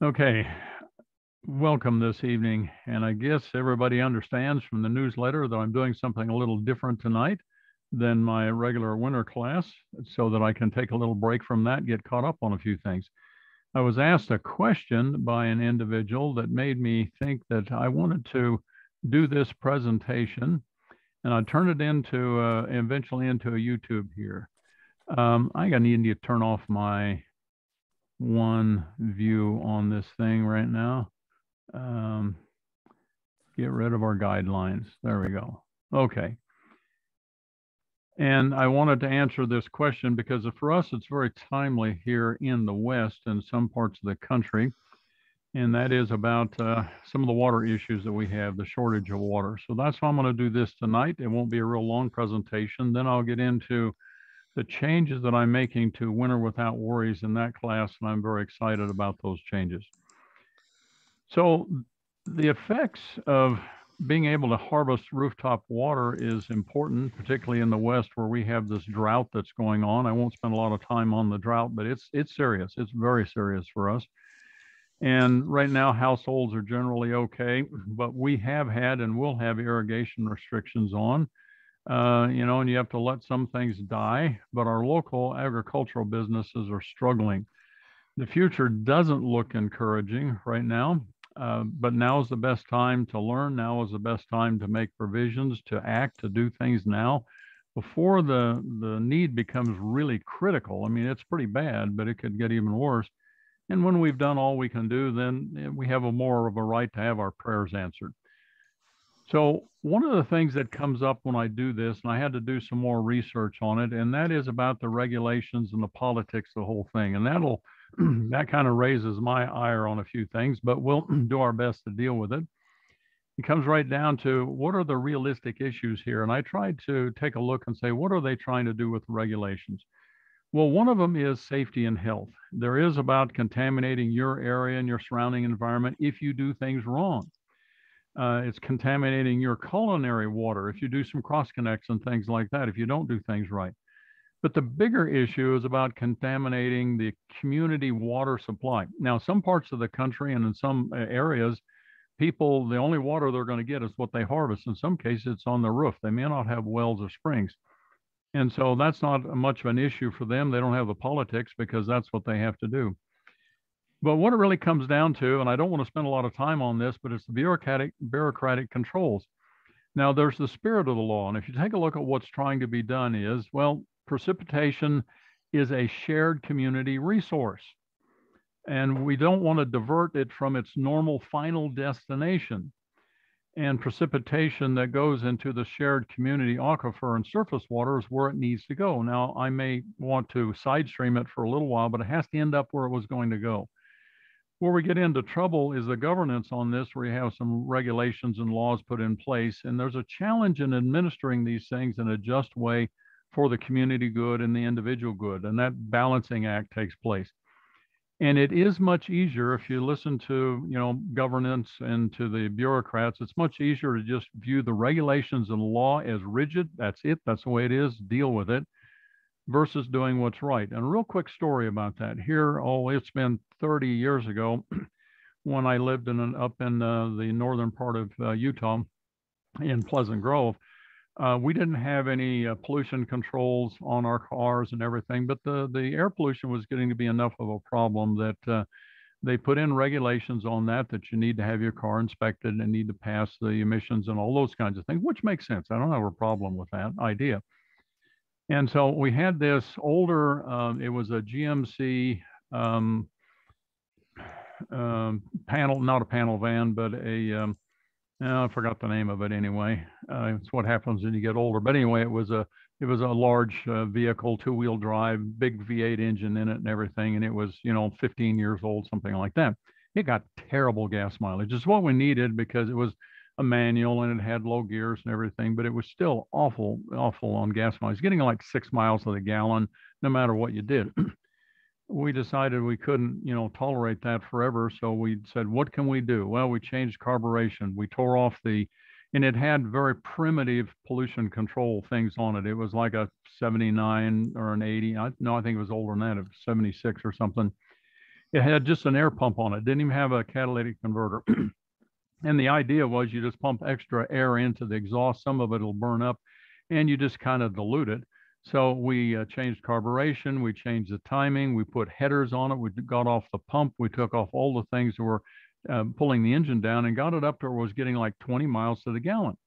Okay, welcome this evening. And I guess everybody understands from the newsletter that I'm doing something a little different tonight than my regular winter class so that I can take a little break from that, get caught up on a few things. I was asked a question by an individual that made me think that I wanted to do this presentation, and I turned it into eventually into a YouTube here. I need to turn off my one view on this thing right now. Um, get rid of our guidelines. There we go. Okay. And I wanted to answer this question because for us, it's very timely here in the West and some parts of the country. And that is about some of the water issues that we have, the shortage of water. So that's why I'm going to do this tonight. It won't be a real long presentation. Then I'll get into the changes that I'm making to Winter Without Worries in that class. And I'm very excited about those changes. So the effects of being able to harvest rooftop water is important, particularly in the West where we have this drought that's going on. I won't spend a lot of time on the drought, but it's serious. It's very serious for us. And right now, households are generally okay, but we have had and will have irrigation restrictions on. And you have to let some things die, but our local agricultural businesses are struggling. The future doesn't look encouraging right now. But now is the best time to learn. Now is the best time to make provisions, to act, to do things now before the need becomes really critical. I mean, it's pretty bad, but it could get even worse. And when we've done all we can do, then we have more of a right to have our prayers answered. So one of the things that comes up when I do this, and I had to do some more research on it, and that is about the regulations and the politics of the whole thing. And that kind of raises my ire on a few things, but we'll do our best to deal with it. It comes right down to what are the realistic issues here? And I tried to take a look and say, what are they trying to do with the regulations? Well, one of them is safety and health. There is about contaminating your area and your surrounding environment if you do things wrong. It's contaminating your culinary water if you do some cross connects and things like that, if you don't do things right. But the bigger issue is about contaminating the community water supply. Now, some parts of the country and in some areas, people, the only water they're going to get is what they harvest. In some cases, it's on the roof. They may not have wells or springs. And so that's not much of an issue for them. They don't have the politics because that's what they have to do. But what it really comes down to, and I don't want to spend a lot of time on this, but it's the bureaucratic controls. Now, there's the spirit of the law. And if you take a look at what's trying to be done is, well, precipitation is a shared community resource. And we don't want to divert it from its normal final destination. And precipitation that goes into the shared community aquifer and surface water is where it needs to go. Now, I may want to side stream it for a little while, but it has to end up where it was going to go. Where we get into trouble is the governance on this, where you have some regulations and laws put in place. And there's a challenge in administering these things in a just way for the community good and the individual good. And that balancing act takes place. And it is much easier if you listen to, governance and to the bureaucrats, it's much easier to just view the regulations and law as rigid. That's it. That's the way it is. Deal with it versus doing what's right. And a real quick story about that here. Oh, it's been 30 years ago when I lived up in the northern part of Utah in Pleasant Grove. We didn't have any pollution controls on our cars and everything, but the air pollution was getting to be enough of a problem that they put in regulations on that you need to have your car inspected and need to pass the emissions and all those kinds of things, which makes sense. I don't have a problem with that idea. And so we had this older, it was a GMC panel, not a panel van, but I forgot the name of it anyway. It's what happens when you get older. But anyway, it was a large vehicle, 2-wheel drive, big V8 engine in it and everything. And it was, 15 years old, something like that. It got terrible gas mileage. It's what we needed because it was a manual and it had low gears and everything, but it was still awful on gas mileage, getting like 6 miles to the gallon, no matter what you did. We decided we couldn't, tolerate that forever. So we said, what can we do? Well, we changed carburation. We tore off and it had very primitive pollution control things on it. It was like a 79 or an 80. I think it was older than that. It was 76 or something. It had just an air pump on it, didn't even have a catalytic converter. And the idea was you just pump extra air into the exhaust. Some of it will burn up, and you just kind of dilute it. So we changed carburation, we changed the timing, we put headers on it, we got off the pump, we took off all the things that were pulling the engine down, and got it up to where it was getting like 20 miles to the gallon.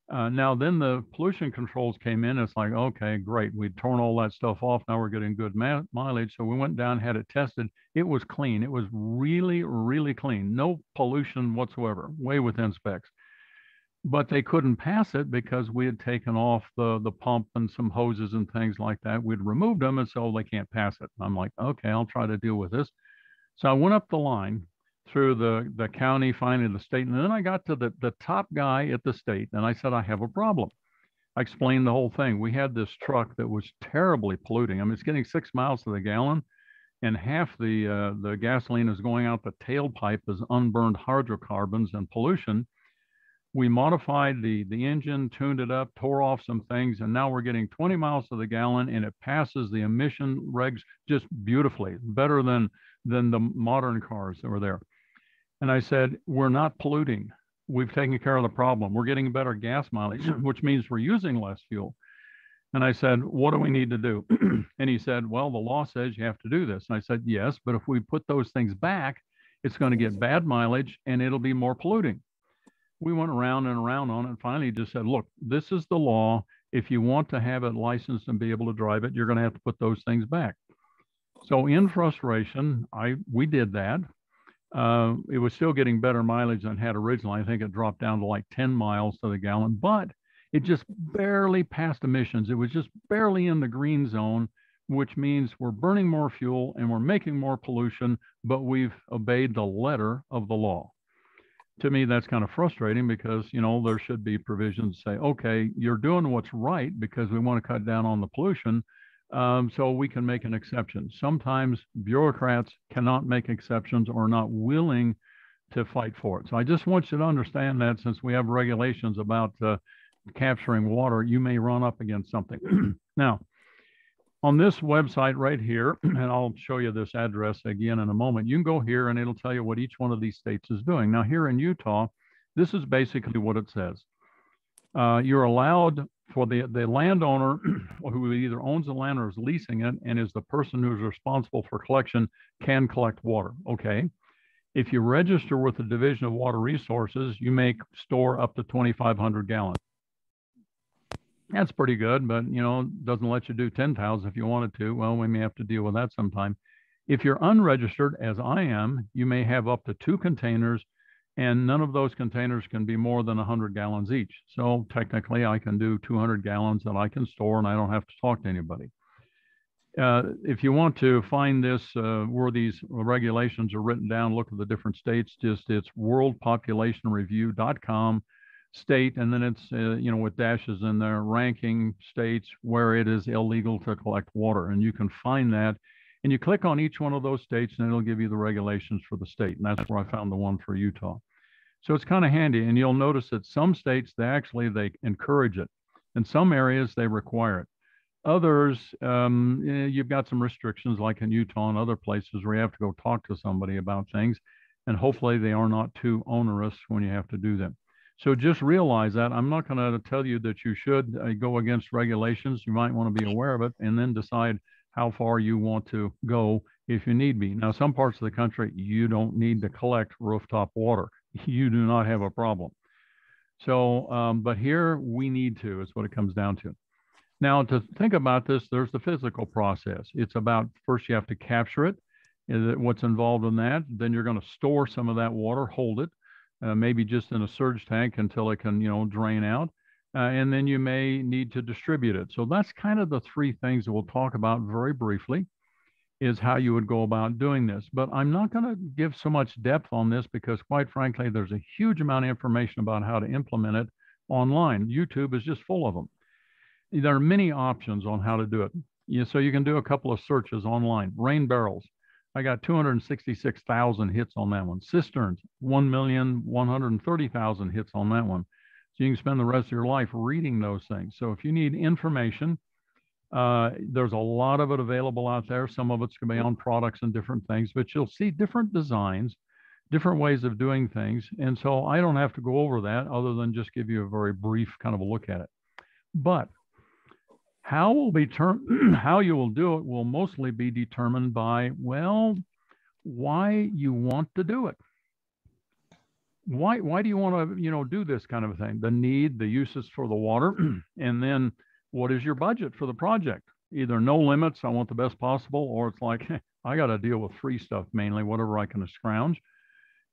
Now, then the pollution controls came in. It's like, okay, great. We'd torn all that stuff off. Now we're getting good mileage. So we went down, had it tested. It was clean. It was really, really clean. No pollution whatsoever, way within specs. But they couldn't pass it because we had taken off the pump and some hoses and things like that. We'd removed them, and so they can't pass it. I'm like, okay, I'll try to deal with this. So I went up the line through the county, finally the state, and then I got to the top guy at the state, and I said, I have a problem. I explained the whole thing. We had this truck that was terribly polluting. I mean, it's getting 6 miles to the gallon, and half the gasoline is going out the tailpipe as unburned hydrocarbons and pollution. We modified the engine, tuned it up, tore off some things, and now we're getting 20 miles to the gallon, and it passes the emission regs just beautifully, better than the modern cars that were there. And I said, we're not polluting. We've taken care of the problem. We're getting better gas mileage, which means we're using less fuel. And I said, what do we need to do? And he said, well, the law says you have to do this. And I said, yes, but if we put those things back, it's going to get bad mileage and it'll be more polluting. We went around and around on it and finally just said, look, this is the law. If you want to have it licensed and be able to drive it, you're going to have to put those things back. So in frustration, we did that. It was still getting better mileage than it had originally. I think it dropped down to like 10 miles to the gallon, but it just barely passed emissions. It was just barely in the green zone, which means we're burning more fuel and we're making more pollution, but we've obeyed the letter of the law. To me, that's kind of frustrating because, there should be provisions to say, okay, you're doing what's right because we want to cut down on the pollution. So we can make an exception. Sometimes bureaucrats cannot make exceptions or are not willing to fight for it. So I just want you to understand that since we have regulations about capturing water, you may run up against something. Now, on this website right here, and I'll show you this address again in a moment, you can go here and it'll tell you what each one of these states is doing. Now, here in Utah, this is basically what it says. You're allowed for the landowner who either owns the land or is leasing it and is the person who is responsible for collection can collect water. Okay. If you register with the Division of Water Resources, you may store up to 2,500 gallons. That's pretty good, but doesn't let you do 10,000 if you wanted to. Well, we may have to deal with that sometime. If you're unregistered, as I am, you may have up to 2 containers, and none of those containers can be more than 100 gallons each. So technically, I can do 200 gallons that I can store, and I don't have to talk to anybody. If you want to find this, where these regulations are written down, look at the different states. It's worldpopulationreview.com state, and then it's with dashes in there, ranking states where it is illegal to collect water, and you can find that. And you click on each one of those states, and it'll give you the regulations for the state. And that's where I found the one for Utah. So it's kind of handy. And you'll notice that some states, they encourage it. In some areas, they require it. Others, you've got some restrictions, like in Utah and other places where you have to go talk to somebody about things. And hopefully they are not too onerous when you have to do them. So just realize that. I'm not going to tell you that you should go against regulations. You might want to be aware of it and then decide how far you want to go if you need be. Now, some parts of the country, you don't need to collect rooftop water. You do not have a problem. So, but here we need to, is what it comes down to. Now, to think about this, there's the physical process. It's about, first you have to capture it, what's involved in that. Then you're going to store some of that water, hold it, maybe just in a surge tank until it can, drain out. And then you may need to distribute it. So that's kind of the 3 things that we'll talk about very briefly, is how you would go about doing this. But I'm not going to give so much depth on this because, quite frankly, there's a huge amount of information about how to implement it online. YouTube is just full of them. There are many options on how to do it. So you can do a couple of searches online. Rain barrels. I got 266,000 hits on that one. Cisterns, 1,130,000 hits on that one. So you can spend the rest of your life reading those things. So if you need information, There's a lot of it available out there. Some of it's going to be on products and different things, but you'll see different designs, different ways of doing things. And so I don't have to go over that other than just give you a very brief kind of a look at it. But how you will do it will mostly be determined by, well, why you want to do it. Why do you want to, do this kind of a thing? The need, the uses for the water, and then what is your budget for the project? Either no limits, I want the best possible, or it's like, I got to deal with free stuff mainly, whatever I can scrounge.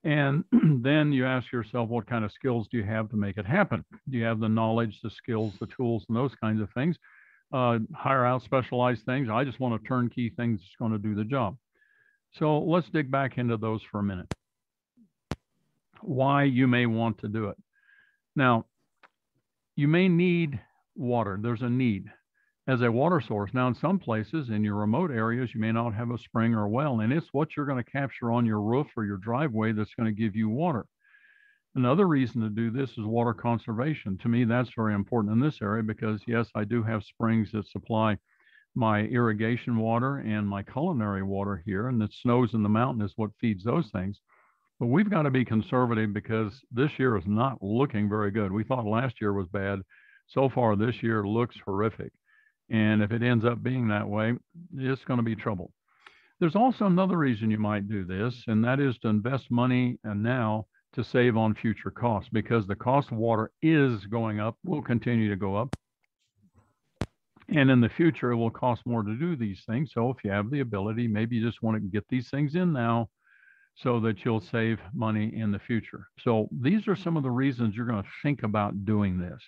And then you ask yourself, what kind of skills do you have to make it happen? Do you have the knowledge, the skills, the tools, and those kinds of things? Hire out specialized things. I just want a turnkey thing that's going to do the job. So let's dig back into those for a minute. Why you may want to do it. Now, you may need water. There's a need as a water source. Now, in some places, in your remote areas, you may not have a spring or a well, and it's what you're going to capture on your roof or your driveway that's going to give you water. Another reason to do this is water conservation. To me, that's very important in this area because, yes, I do have springs that supply my irrigation water and my culinary water here, and the snows in the mountain is what feeds those things. But we've got to be conservative because this year is not looking very good. We thought last year was bad. So far, this year looks horrific. And if it ends up being that way, it's going to be trouble. There's also another reason you might do this, and that is to invest money and now to save on future costs because the cost of water is going up, will continue to go up. And in the future, it will cost more to do these things. So if you have the ability, maybe you just want to get these things in now so that you'll save money in the future. So these are some of the reasons you're going to think about doing this.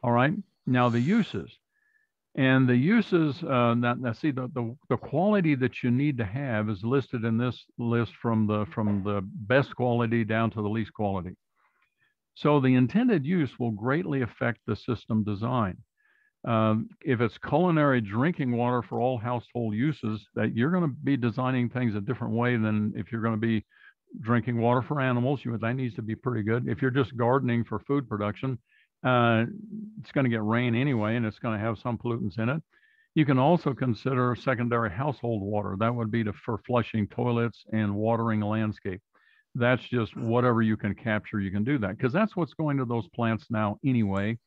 All right. Now the uses. And the uses, now see, the quality that you need to have is listed in this list from the best quality down to the least quality. So the intended use will greatly affect the system design. If it's culinary drinking water for all household uses, that you're going to be designing things a different way than if you're going to be drinking water for animals. That needs to be pretty good. If you're just gardening for food production, it's going to get rain anyway, and it's going to have some pollutants in it. You can also consider secondary household water. That would be for flushing toilets and watering a landscape. That's just whatever you can capture, you can do that because that's what's going to those plants now anyway.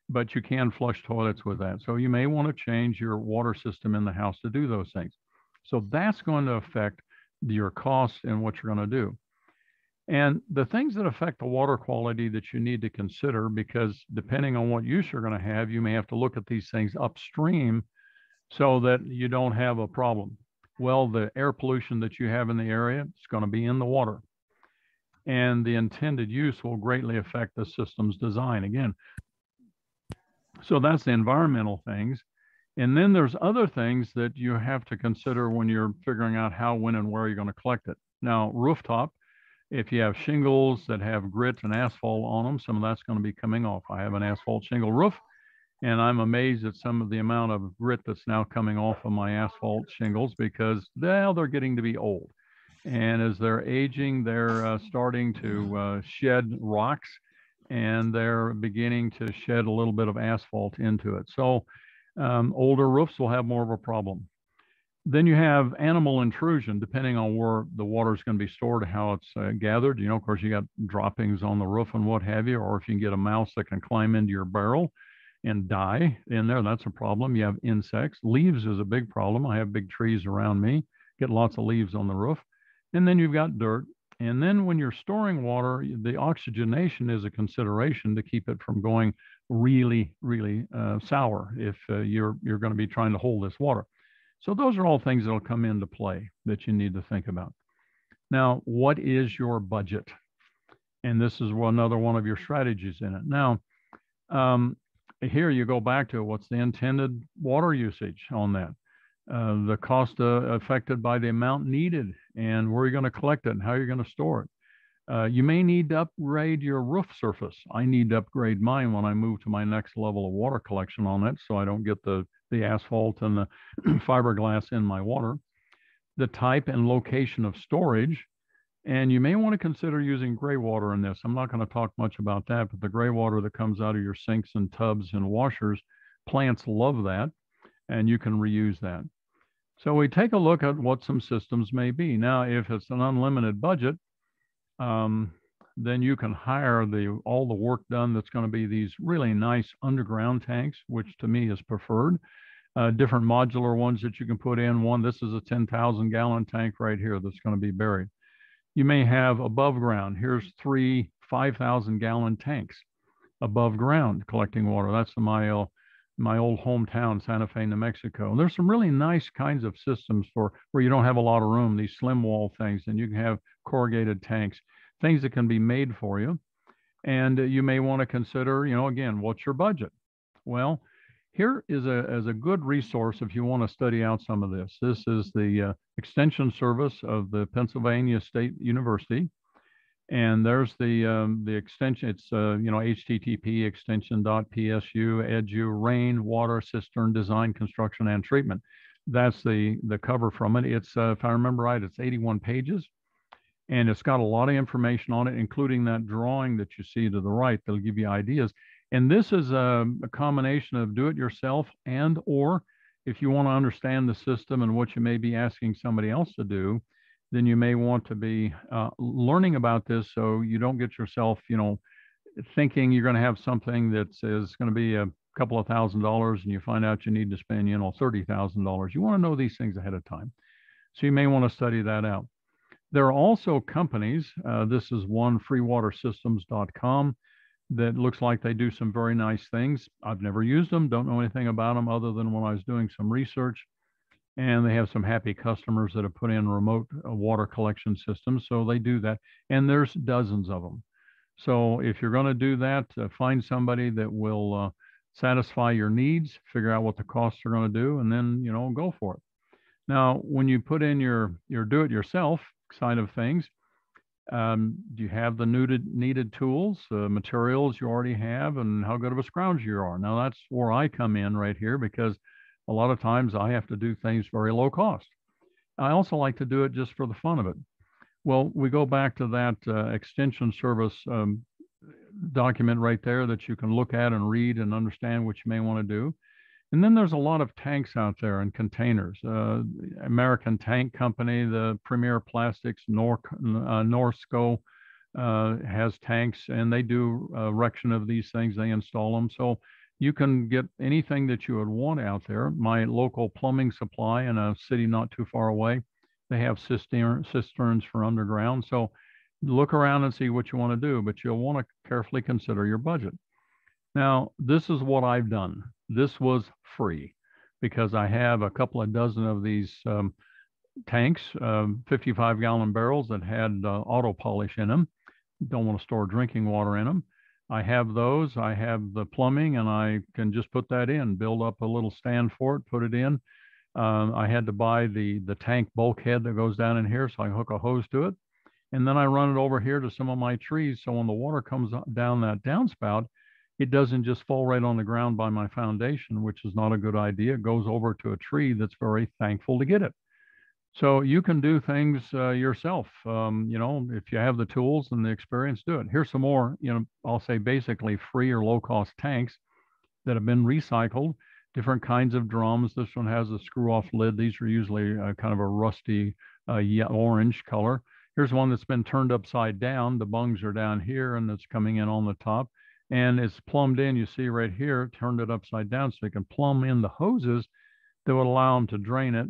But you can flush toilets with that. So you may want to change your water system in the house to do those things. So that's going to affect your costs and what you're going to do. And the things that affect the water quality that you need to consider, because depending on what use you're going to have, you may have to look at these things upstream so that you don't have a problem. Well, the air pollution that you have in the area is going to be in the water. And the intended use will greatly affect the system's design. Again, so that's the environmental things. And then there's other things that you have to consider when you're figuring out how, when, and where you're going to collect it. Now, rooftop, if you have shingles that have grit and asphalt on them, some of that's going to be coming off. I have an asphalt shingle roof, and I'm amazed at some of the amount of grit that's now coming off of my asphalt shingles because now they're getting to be old. And as they're aging, they're starting to shed rocks, and they're beginning to shed a little bit of asphalt into it. So older roofs will have more of a problem. Then you have animal intrusion, depending on where the water is going to be stored, how it's gathered. Of course, you got droppings on the roof and what have you, or if you can get a mouse that can climb into your barrel and die in there, that's a problem. You have insects. Leaves is a big problem. I have big trees around me, get lots of leaves on the roof. And then you've got dirt. And then when you're storing water, the oxygenation is a consideration to keep it from going really, really sour if you're going to be trying to hold this water. So those are all things that will come into play that you need to think about. Now, what is your budget? And this is another one of your strategies in it. Now, here you go back to what's the intended water usage on that. The cost affected by the amount needed and where you're going to collect it and how you're going to store it. You may need to upgrade your roof surface. I need to upgrade mine when I move to my next level of water collection on it so I don't get the asphalt and the fiberglass in my water. The type and location of storage. And you may want to consider using gray water in this. I'm not going to talk much about that, but the gray water that comes out of your sinks and tubs and washers, plants love that. and you can reuse that. So we take a look at what some systems may be. Now, if it's an unlimited budget, um, then you can hire all the work done that's going to be these really nice underground tanks, which to me is preferred. Different modular ones that you can put in. This is a 10,000 gallon tank right here that's going to be buried. You may have above ground. Here's 3 5,000 gallon tanks above ground collecting water. That's my old hometown, Santa Fe, New Mexico. And there's some really nice kinds of systems for where you don't have a lot of room, these slim wall things, and you can have corrugated tanks, things that can be made for you. And you may want to consider, again, what's your budget? Well, here is a good resource if you want to study out some of this. This is the Extension Service of the Pennsylvania State University. And there's the extension. It's HTTP extension.psu edu rain water cistern design, construction, and treatment. That's the cover from it. It's if I remember right, it's 81 pages, and it's got a lot of information on it, including that drawing that you see to the right. That'll give you ideas. And this is a combination of do it yourself and or if you want to understand the system and what you may be asking somebody else to do, then you may want to be learning about this so you don't get yourself, thinking you're going to have something that is going to be a couple of $1,000s and you find out you need to spend, $30,000. You want to know these things ahead of time. So you may want to study that out. There are also companies, this is one, freewatersystems.com, that looks like they do some very nice things. I've never used them, don't know anything about them other than when I was doing some research. And they have some happy customers that have put in remote water collection systems. So they do that. And there's dozens of them. So if you're going to do that, find somebody that will satisfy your needs, figure out what the costs are going to do, and then, go for it. Now, when you put in your do-it-yourself side of things, do you have the needed tools, materials you already have, and how good of a scrounger you are? Now, that's where I come in right here because a lot of times I have to do things very low cost. I also like to do it just for the fun of it. Well, we go back to that extension service document right there that you can look at and read and understand what you may want to do. And then there's a lot of tanks out there and containers. American Tank Company, the Premier Plastics, Norsco has tanks, and they do erection of these things. They install them. So you can get anything that you would want out there. My local plumbing supply in a city not too far away, they have cisterns for underground. So look around and see what you want to do, but you'll want to carefully consider your budget. Now, this is what I've done. This was free because I have a couple of dozen of these tanks, 55-gallon barrels that had auto polish in them. Don't want to store drinking water in them. I have those. I have the plumbing, and I can just put that in, build up a little stand for it, put it in. I had to buy the tank bulkhead that goes down in here, so I hook a hose to it. And then I run it over here to some of my trees. So when the water comes down that downspout, it doesn't just fall right on the ground by my foundation, which is not a good idea. It goes over to a tree that's very thankful to get it. So you can do things yourself. If you have the tools and the experience, do it. Here's some more, I'll say basically free or low cost tanks that have been recycled, different kinds of drums. This one has a screw off lid. These are usually kind of a rusty orange color. Here's one that's been turned upside down. The bungs are down here and it's coming in on the top. And it's plumbed in, you see right here, turned it upside down so you can plumb in the hoses that would allow them to drain it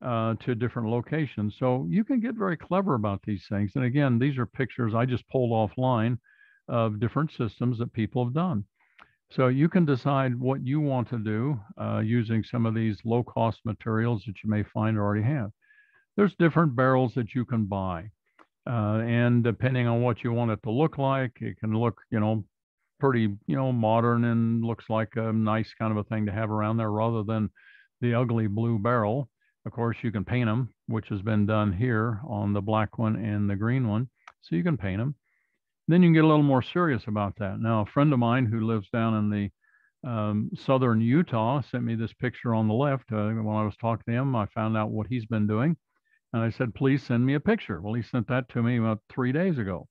to different locations. So you can get very clever about these things. And again, these are pictures I just pulled offline of different systems that people have done. So you can decide what you want to do using some of these low-cost materials that you may find or already have. There's different barrels that you can buy. And depending on what you want it to look like, it can look, pretty, modern and looks like a nice kind of a thing to have around there rather than the ugly blue barrel. Of course, you can paint them, which has been done here on the black one and the green one. So you can paint them. Then you can get a little more serious about that. Now, a friend of mine who lives down in the southern Utah sent me this picture on the left. When I was talking to him, I found out what he's been doing. And I said, please send me a picture. Well, he sent that to me about 3 days ago.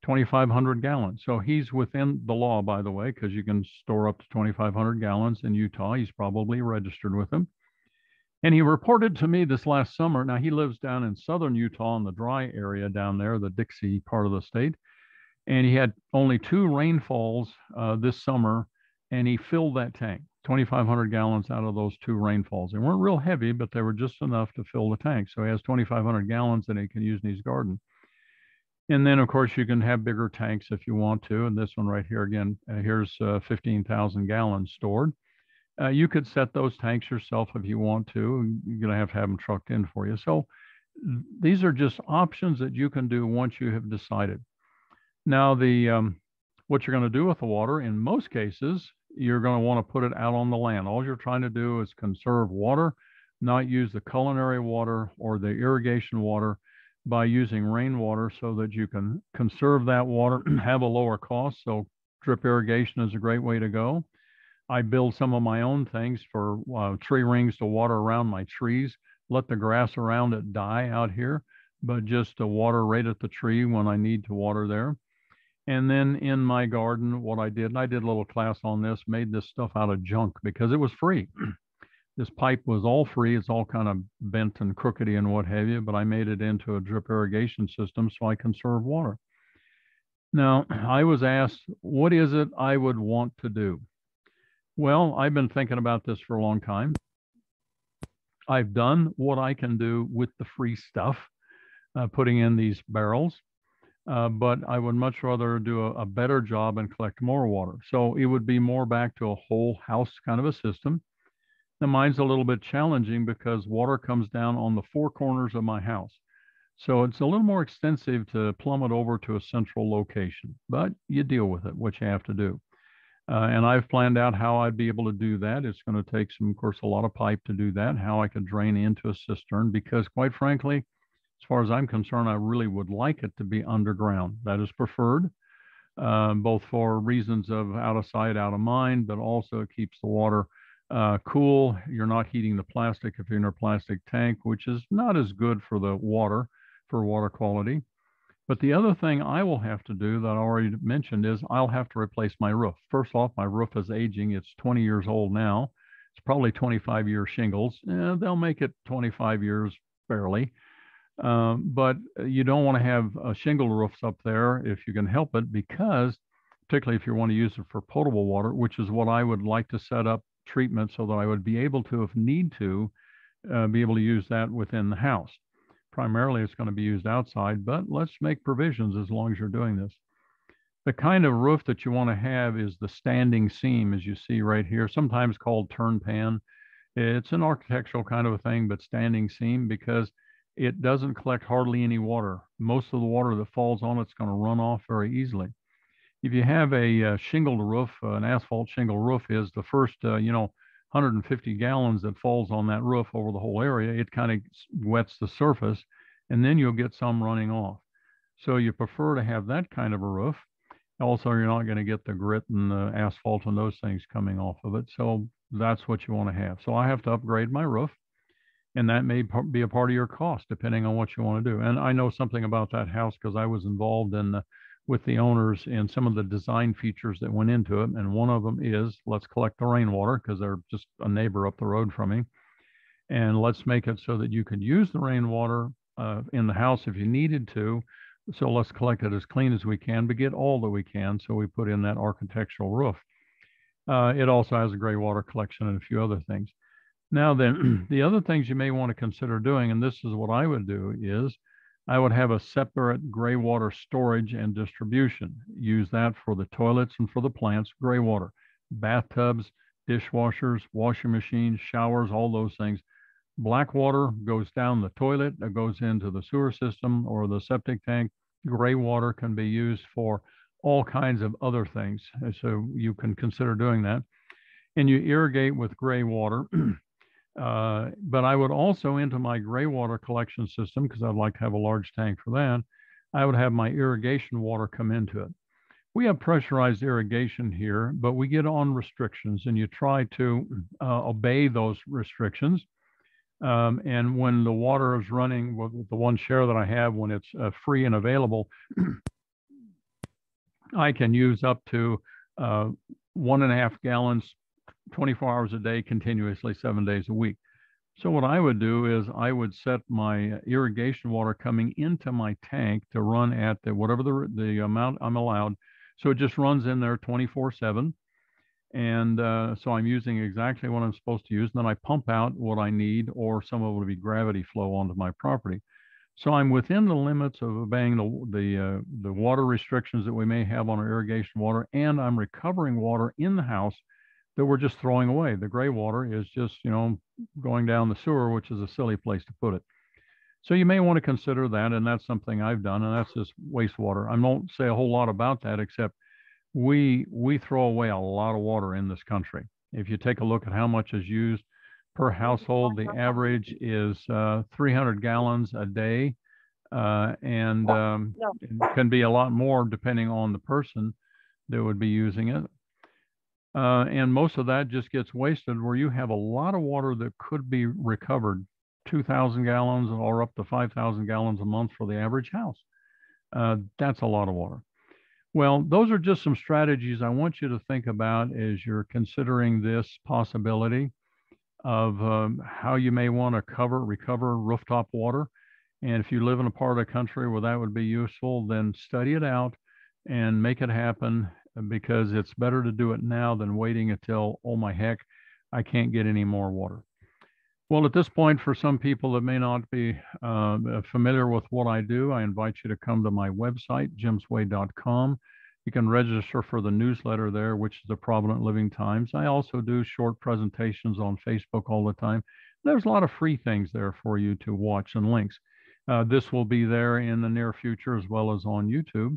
2,500 gallons. So he's within the law, by the way, because you can store up to 2,500 gallons in Utah. He's probably registered with them. And he reported to me this last summer. Now, he lives down in southern Utah in the dry area down there, the Dixie part of the state. And he had only 2 rainfalls this summer, and he filled that tank, 2,500 gallons out of those 2 rainfalls. They weren't real heavy, but they were just enough to fill the tank. So he has 2,500 gallons that he can use in his garden. And then, of course, you can have bigger tanks if you want to. And this one right here, again, here's 15,000 gallons stored. You could set those tanks yourself if you want to. You're going to have them trucked in for you. So these are just options that you can do once you have decided. Now, what you're going to do with the water, in most cases, you're going to want to put it out on the land. All you're trying to do is conserve water, not use the culinary water or the irrigation water, by using rainwater so that you can conserve that water and have a lower cost. So drip irrigation is a great way to go. I build some of my own things for tree rings to water around my trees, let the grass around it die out here, but just to water right at the tree when I need to water there. And then in my garden, what I did, and I did a little class on this, made this stuff out of junk because it was free. This pipe was all free. It's all kind of bent and crookedy and what have you, but I made it into a drip irrigation system so I conserve water. Now, I was asked, what is it I would want to do? Well, I've been thinking about this for a long time. I've done what I can do with the free stuff, putting in these barrels, but I would much rather do a better job and collect more water. So it would be more back to a whole house kind of a system. Now, mine's a little bit challenging because water comes down on the 4 corners of my house. So it's a little more extensive to plumb it over to a central location, but you deal with it, what you have to do. And I've planned out how I'd be able to do that. It's going to take of course, a lot of pipe to do that, how I could drain into a cistern, because quite frankly, as far as I'm concerned, I really would like it to be underground. That is preferred, both for reasons of out of sight, out of mind, but also it keeps the water cool. You're not heating the plastic if you're in a plastic tank, which is not as good for the water, for water quality. But the other thing I will have to do that I already mentioned is I'll have to replace my roof. First off, my roof is aging. It's 20 years old now. It's probably 25-year shingles. They'll make it 25 years barely. But you don't want to have shingle roofs up there if you can help it, because particularly if you want to use it for potable water, which is what I would like to set up treatment so that I would be able to, if need to, be able to use that within the house. Primarily, it's going to be used outside, but let's make provisions as long as you're doing this. The kind of roof that you want to have is the standing seam, as you see right here, sometimes called turn pan. It's an architectural kind of a thing, but standing seam, because it doesn't collect hardly any water. Most of the water that falls on it's going to run off very easily. If you have a shingled roof, an asphalt shingle roof, is the first, 150 gallons that falls on that roof over the whole area, it kind of wets the surface, and then you'll get some running off. So you prefer to have that kind of a roof. Also, you're not going to get the grit and the asphalt and those things coming off of it. So that's what you want to have. So I have to upgrade my roof, and that may be a part of your cost depending on what you want to do. And I know something about that house because I was involved with the owners in some of the design features that went into it. And one of them is, let's collect the rainwater, because they're just a neighbor up the road from me. And let's make it so that you could use the rainwater in the house if you needed to. So let's collect it as clean as we can, but get all that we can. So we put in that architectural roof. It also has a gray water collection and a few other things. Now then, the other things you may want to consider doing, and this is what I would do, is I would have a separate gray water storage and distribution. Use that for the toilets and for the plants, gray water, bathtubs, dishwashers, washing machines, showers, all those things. Black water goes down the toilet, it goes into the sewer system or the septic tank. Gray water can be used for all kinds of other things. So you can consider doing that. And you irrigate with gray water. But I would also, into my gray water collection system, because I'd like to have a large tank for that, I would have my irrigation water come into it. We have pressurized irrigation here, but we get on restrictions, and you try to obey those restrictions. And when the water is running, with the one share that I have, when it's free and available, I can use up to 1.5 gallons 24 hours a day, continuously, 7 days a week. So what I would do is I would set my irrigation water coming into my tank to run at whatever the amount I'm allowed. So it just runs in there 24/7. And so I'm using exactly what I'm supposed to use. And then I pump out what I need, or some of it will be gravity flow onto my property. So I'm within the limits of obeying the water restrictions that we may have on our irrigation water, and I'm recovering water in the house that we're just throwing away. The gray water is just, going down the sewer, which is a silly place to put it. So you may want to consider that, and that's something I've done, and that's just wastewater. I won't say a whole lot about that, except we throw away a lot of water in this country. If you take a look at how much is used per household, the average is 300 gallons a day, and it can be a lot more depending on the person that would be using it. And most of that just gets wasted, where you have a lot of water that could be recovered, 2,000 gallons or up to 5,000 gallons a month for the average house. That's a lot of water. Well, those are just some strategies I want you to think about as you're considering this possibility of how you may want to recover rooftop water. And if you live in a part of the country where that would be useful, then study it out and make it happen, because it's better to do it now than waiting until, oh my heck, I can't get any more water. Well, at this point, for some people that may not be familiar with what I do, I invite you to come to my website, jimsway.com. You can register for the newsletter there, which is the Provident Living Times. I also do short presentations on Facebook all the time. There's a lot of free things there for you to watch and links. This will be there in the near future, as well as on YouTube.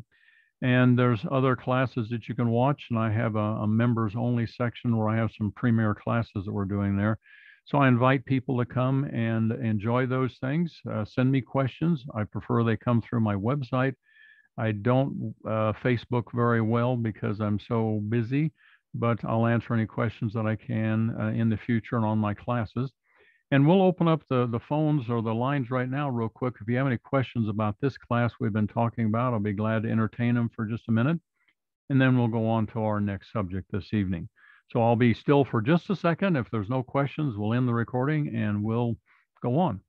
And there's other classes that you can watch. And I have a members only section where I have some premier classes that we're doing there. So I invite people to come and enjoy those things. Send me questions. I prefer they come through my website. I don't Facebook very well because I'm so busy, but I'll answer any questions that I can in the future and on my classes. And we'll open up the phones or the lines right now real quick. If you have any questions about this class we've been talking about, I'll be glad to entertain them for just a minute. And then we'll go on to our next subject this evening. So I'll be still for just a second. If there's no questions, we'll end the recording and we'll go on.